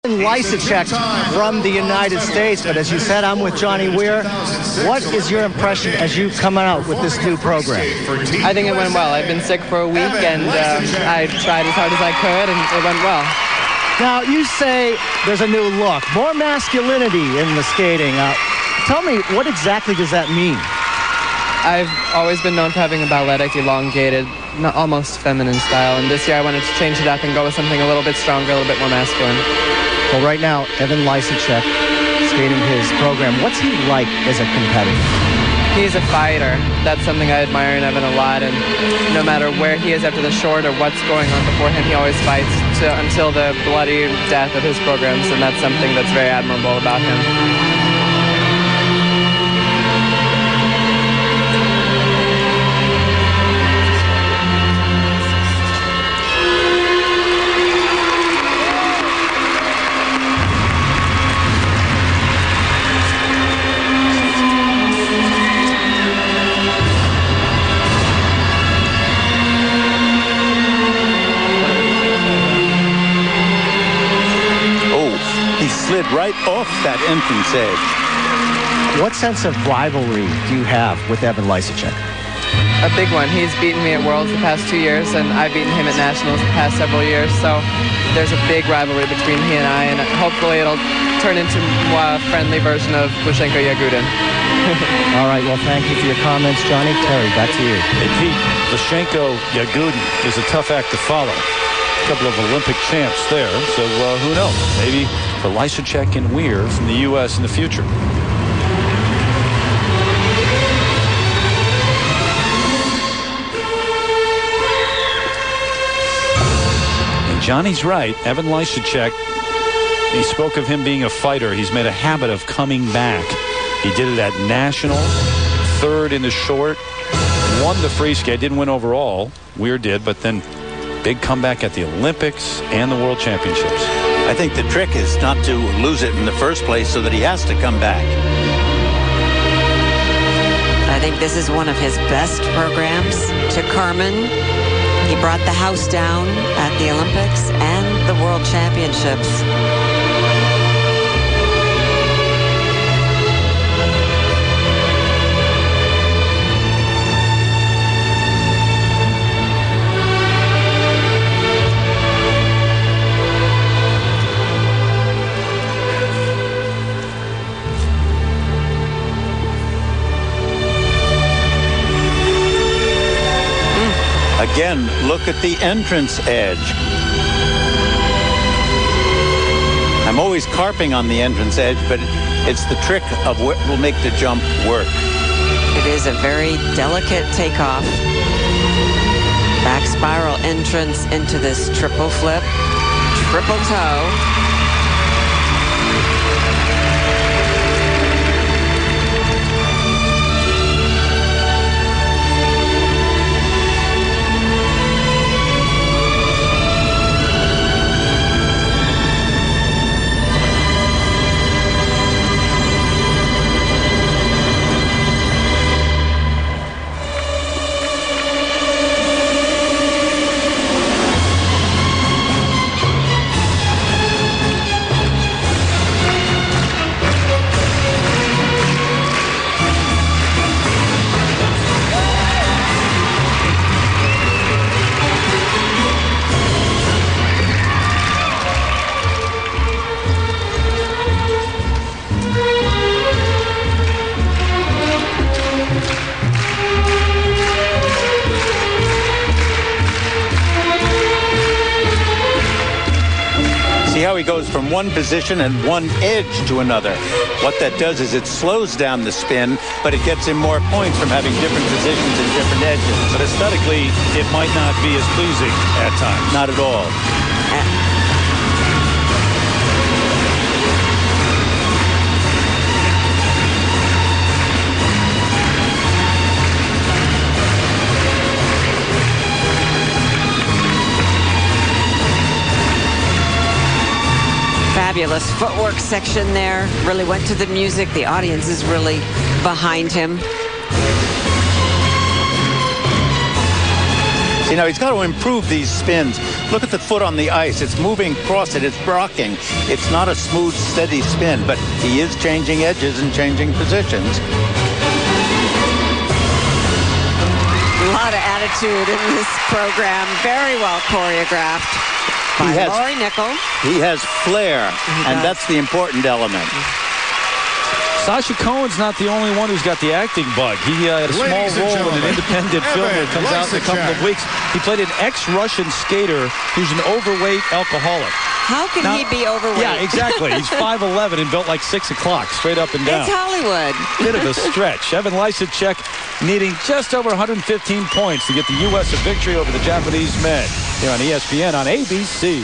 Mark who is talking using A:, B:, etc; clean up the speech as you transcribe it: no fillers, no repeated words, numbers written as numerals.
A: Lysacek from the United States, but as you said, I'm with Johnny Weir. What is your impression as you come out with this new program?
B: I think it went well. I've been sick for a week, and I tried as hard as I could, and it went well.
A: Now, you say there's a new look, more masculinity in the skating. Tell me, what exactly does that mean?
B: I've always been known for having a balletic, elongated, almost feminine style, and this year I wanted to change it up and go with something a little bit stronger, a little bit more masculine.
A: Well, right now, Evan Lysacek skating his program. What's he like as a competitor?
B: He's a fighter. That's something I admire in Evan a lot, and no matter where he is after the short or what's going on before him, he always fights until the bloody death of his programs, and that's something that's very admirable about him.
C: Slid right off that entrance edge.
A: What sense of rivalry do you have with Evan Lysacek?
B: A big one. He's beaten me at Worlds the past 2 years, and I've beaten him at Nationals the past several years, so there's a big rivalry between he and I, and hopefully it'll turn into a friendly version of Lushenko-Yagudin.
A: All right, well, thank you for your comments, Johnny. Terry, back to you.
D: Hey, Pete, Lushenko-Yagudin is a tough act to follow. A couple of Olympic champs there, so who knows? Maybe for Lysacek and Weir from the U.S. in the future. And Johnny's right. Evan Lysacek, he spoke of him being a fighter. He's made a habit of coming back. He did it at Nationals, third in the short, won the free skate, didn't win overall. Weir did, but then big comeback at the Olympics and the World Championships.
C: I think the trick is not to lose it in the first place so that he has to come back.
E: I think this is one of his best programs. To Carmen, he brought the house down at the Olympics and the World Championships.
C: Again, look at the entrance edge. I'm always carping on the entrance edge, but it's the trick of what will make the jump work.
E: It is a very delicate takeoff. Back spiral entrance into this triple flip, triple toe.
C: How he goes from one position and one edge to another. What that does is it slows down the spin, but it gets him more points from having different positions and different edges.
D: But aesthetically, it might not be as pleasing at times.
C: Not at all.
E: Fabulous footwork section there. Really went to the music. The audience is really behind him.
C: You know, he's got to improve these spins. Look at the foot on the ice. It's moving across it. It's rocking. It's not a smooth, steady spin, but he is changing edges and changing positions.
E: A lot of attitude in this program. Very well choreographed by Lori Nickel.
C: He has flair, and that's the important element.
D: Sasha Cohen's not the only one who's got the acting bug. He had a small role in an independent film that comes out in a couple of weeks. He played an ex-Russian skater who's an overweight alcoholic.
E: How can he be overweight?
D: Yeah, exactly. He's 5'11" and built like 6 o'clock, straight up and down.
E: It's Hollywood.
D: Bit of a stretch. Evan Lysacek needing just over 115 points to get the U.S. a victory over the Japanese men. Here on ESPN on ABC.